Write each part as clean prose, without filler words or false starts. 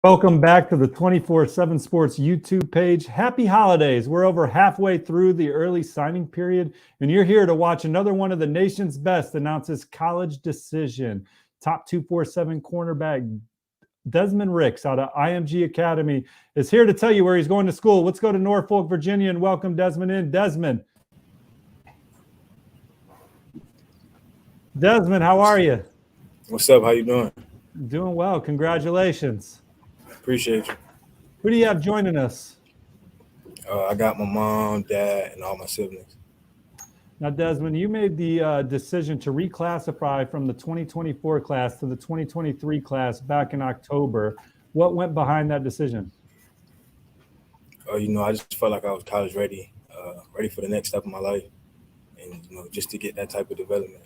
Welcome back to the 24/7 Sports YouTube page. Happy holidays. We're over halfway through the early signing period, and you're here to watch another one of the nation's best announce his college decision. Top 247 cornerback Desmond Ricks out of IMG Academy is here to tell you where he's going to school. Let's go to Norfolk, Virginia, and welcome Desmond in. Desmond, how are you? What's up? How you doing? Doing well. Congratulations. Appreciate you. Who do you have joining us? I got my mom, dad, and all my siblings. Now, Desmond, you made the decision to reclassify from the 2024 class to the 2023 class back in October. What went behind that decision? I just felt like I was college ready, ready for the next step of my life, and just to get that type of development.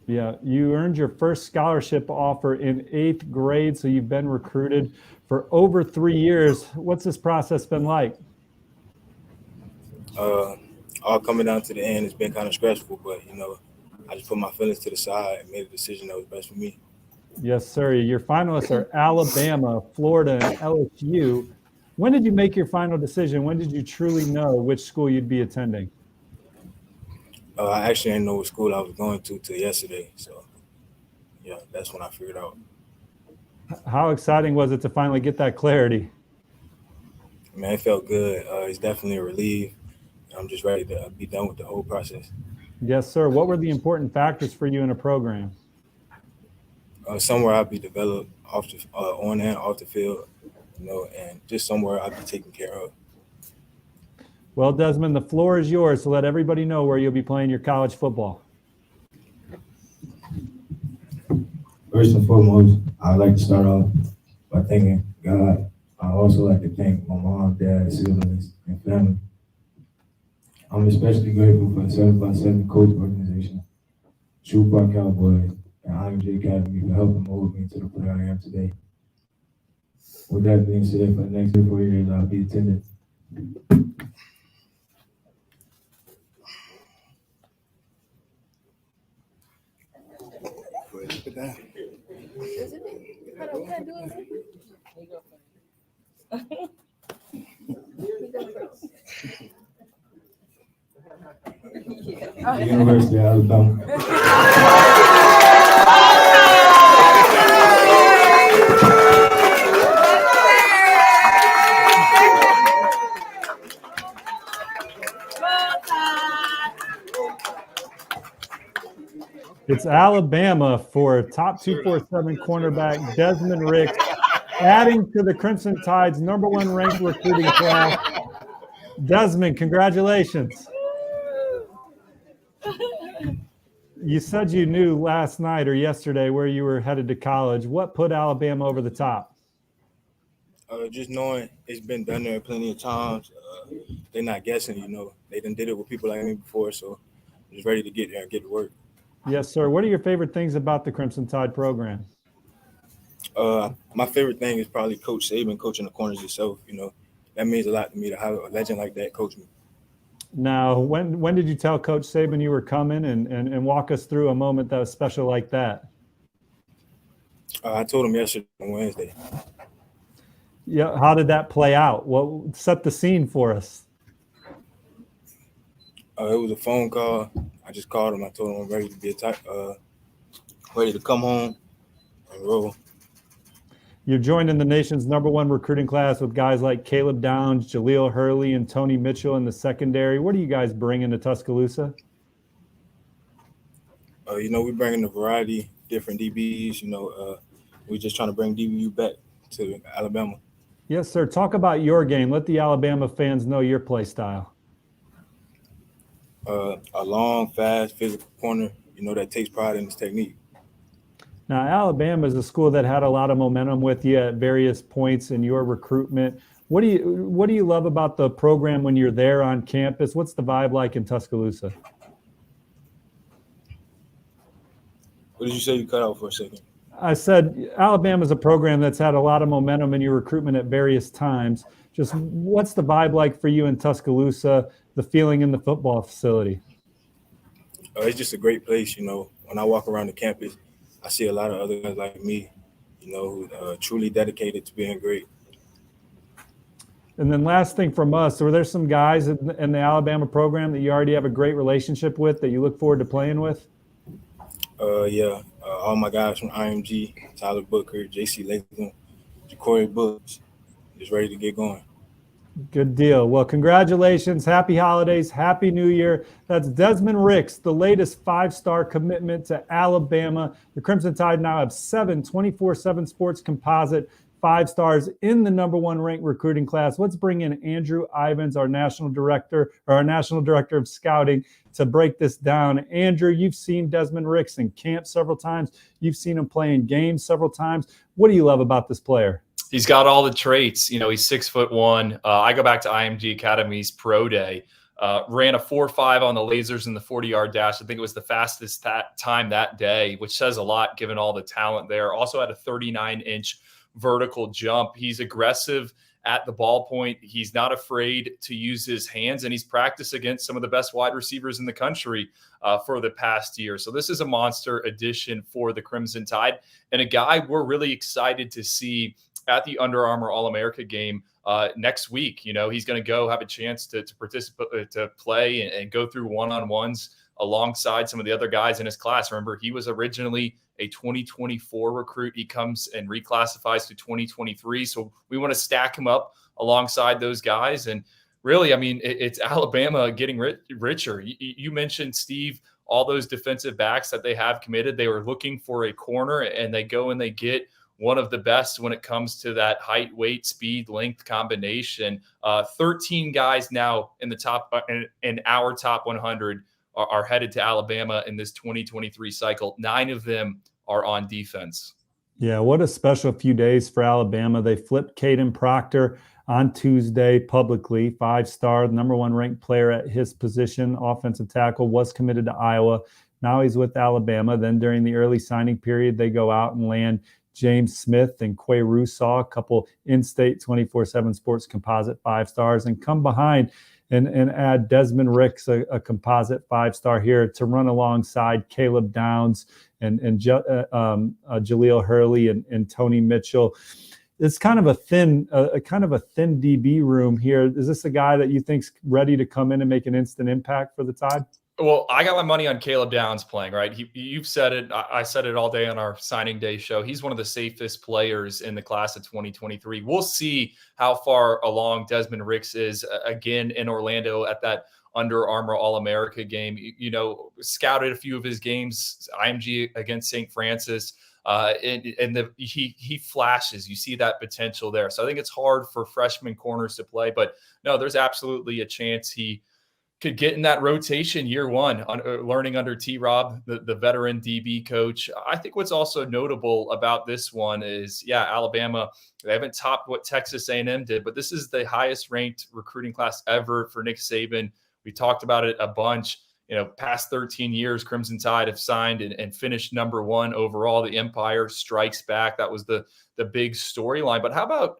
Yeah, you earned your first scholarship offer in 8th grade, so you've been recruited for over 3 years. What's this process been like? All coming down to the end, it's been kind of stressful, but I just put my feelings to the side and made a decision that was best for me. Yes, sir. Your finalists are Alabama, Florida, and LSU. When did you make your final decision? When did you truly know which school you'd be attending? I actually didn't know what school I was going to till yesterday, so yeah, that's when I figured out. How exciting was it to finally get that clarity? Man, it felt good. It's definitely a relief. I'm just ready to be done with the whole process. Yes, sir. What were the important factors for you in a program? Somewhere I'll be developed on and off the field, and just somewhere I'll be taken care of. Well, Desmond, the floor is yours to let everybody know where you'll be playing your college football. First and foremost, I'd like to start off by thanking God. I also like to thank my mom, dad, siblings, and family. I'm especially grateful for the 7x7 coach organization, True Park Cowboys, and IMG Academy for helping mold me to the player I am today. With that being said, for the next 3 or 4 years, I'll be attending. University of Alabama. It's Alabama for top 247 cornerback Desmond Ricks, adding to the Crimson Tide's #1 ranked recruiting class. Desmond, congratulations. You said you knew last night or yesterday where you were headed to college. What put Alabama over the top? Just knowing it's been done there plenty of times. They're not guessing, They done did it with people like me before, so I'm just ready to get there and get to work. Yes, sir. What are your favorite things about the Crimson Tide program? My favorite thing is probably Coach Saban coaching the corners himself. That means a lot to me to have a legend like that coach me. Now, when did you tell Coach Saban you were coming, and walk us through a moment that was special like that? I told him yesterday on Wednesday. Yeah, how did that play out? What set the scene for us? It was a phone call. I just called him. I told him I'm ready to be ready to come home and roll. You're joined in the nation's #1 recruiting class with guys like Caleb Downs, Jaleel Hurley, and Tony Mitchell in the secondary. What do you guys bring into Tuscaloosa? We bring in a variety of different DBs. We're just trying to bring DBU back to Alabama. Yes, sir. Talk about your game. Let the Alabama fans know your play style. A long, fast, physical corner, that takes pride in his technique. Now, Alabama is a school that had a lot of momentum with you at various points in your recruitment. What do you love about the program when you're there on campus? What's the vibe like in Tuscaloosa? What did you say? You cut out for a second. I said Alabama is a program that's had a lot of momentum in your recruitment at various times. Just what's the vibe like for you in Tuscaloosa, the feeling in the football facility? It's just a great place, When I walk around the campus, I see a lot of other guys like me, truly dedicated to being great. And then last thing from us, were there some guys in the Alabama program that you already have a great relationship with that you look forward to playing with? All my guys from IMG, Tyler Booker, JC Latham, Ja'Cory Brooks, just ready to get going. Good deal. Well, congratulations. Happy holidays. Happy New Year. That's Desmond Ricks, the latest 5-star commitment to Alabama. The Crimson Tide now have 7 24/7 Sports composite 5 stars in the #1 ranked recruiting class. Let's bring in Andrew Ivins, our national director of scouting, to break this down. Andrew, you've seen Desmond Ricks in camp several times. You've seen him play in games several times. What do you love about this player? He's got all the traits. He's 6'1". I go back to IMG Academy's pro day. Ran a 4.5 on the lasers in the 40-yard dash. I think it was the fastest time that day, which says a lot given all the talent there. Also had a 39-inch vertical jump. He's aggressive at the ball point. He's not afraid to use his hands, and he's practiced against some of the best wide receivers in the country for the past year. So this is a monster addition for the Crimson Tide, and a guy we're really excited to see at the Under Armour All-America game next week. He's going to go have a chance to participate, to play and go through one-on-ones alongside some of the other guys in his class. Remember, he was originally a 2024 recruit. He comes and reclassifies to 2023. So we want to stack him up alongside those guys. And really, it's Alabama getting richer. You mentioned, Steve, all those defensive backs that they have committed. They were looking for a corner, and they go and they get one of the best when it comes to that height, weight, speed, length combination. 13 guys now in the top, in our top 100 are headed to Alabama in this 2023 cycle. 9 of them are on defense. Yeah, what a special few days for Alabama. They flipped Caden Proctor on Tuesday publicly. 5-star, #1 ranked player at his position, offensive tackle, was committed to Iowa. Now he's with Alabama. Then during the early signing period, they go out and land James Smith and Quay Rusaw, a couple in-state 24/7 Sports composite 5 stars, and come behind and add Desmond Ricks, a composite 5-star here, to run alongside Caleb Downs and Jaleel Hurley and Tony Mitchell. It's kind of a thin DB room here. Is this a guy that you think's ready to come in and make an instant impact for the Tide? Well, I got my money on Caleb Downs playing, right? You've said it. I said it all day on our signing day show. He's one of the safest players in the class of 2023. We'll see how far along Desmond Ricks is again in Orlando at that Under Armour All-America game. Scouted a few of his games, IMG against St. Francis, and he flashes. You see that potential there. So I think it's hard for freshman corners to play, but no, there's absolutely a chance he could get in that rotation year one, learning under T-Rob, the veteran DB coach. I think what's also notable about this one is, Alabama, they haven't topped what Texas A&M did, but this is the highest ranked recruiting class ever for Nick Saban. We talked about it a bunch. Past 13 years, Crimson Tide have signed and finished #1 overall. The Empire strikes back. That was the big storyline. But how about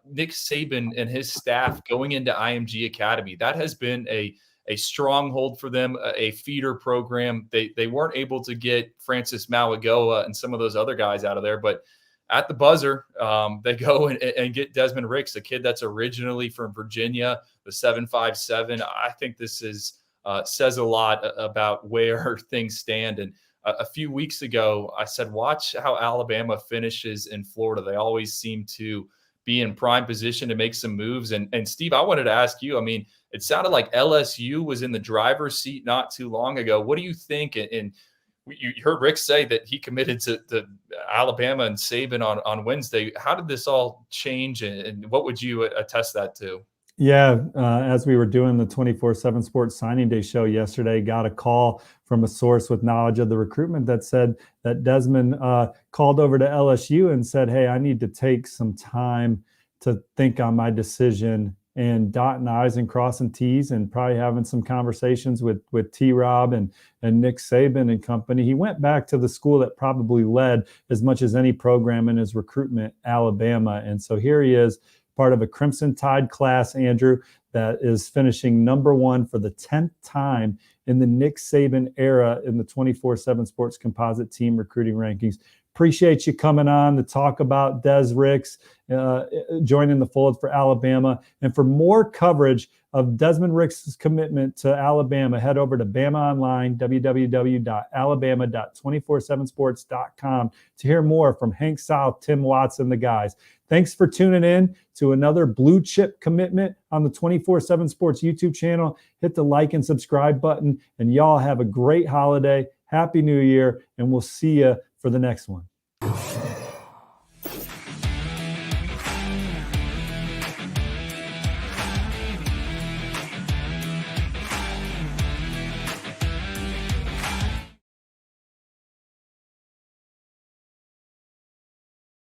Nick Saban and his staff going into IMG Academy? That has been a stronghold for them, a feeder program. They weren't able to get Francis Malagoa and some of those other guys out of there, but at the buzzer, they go and get Desmond Ricks, a kid that's originally from Virginia, the 7.57. I think this says a lot about where things stand. And a few weeks ago, I said, watch how Alabama finishes in Florida. They always seem to be in prime position to make some moves. And Steve, I wanted to ask you, it sounded like LSU was in the driver's seat not too long ago. What do you think? And you heard Rick say that he committed to Alabama and Saban on Wednesday. How did this all change, and what would you attest that to? Yeah, as we were doing the 24/7 Sports Signing Day show yesterday, got a call from a source with knowledge of the recruitment that said that Desmond called over to LSU and said, hey, I need to take some time to think on my decision, and dotting I's and crossing T's, and probably having some conversations with T-Rob and Nick Saban and company. He went back to the school that probably led as much as any program in his recruitment, Alabama. And so here he is, part of a Crimson Tide class, Andrew, that is finishing #1 for the 10th time in the Nick Saban era in the 24/7 Sports composite team recruiting rankings. Appreciate you coming on to talk about Des Ricks joining the fold for Alabama. And for more coverage of Desmond Ricks' commitment to Alabama, head over to Bama Online, www.alabama.247sports.com to hear more from Hank South, Tim Watts, and the guys. Thanks for tuning in to another blue chip commitment on the 247 Sports YouTube channel. Hit the like and subscribe button, and y'all have a great holiday. Happy New Year, and we'll see you for the next one.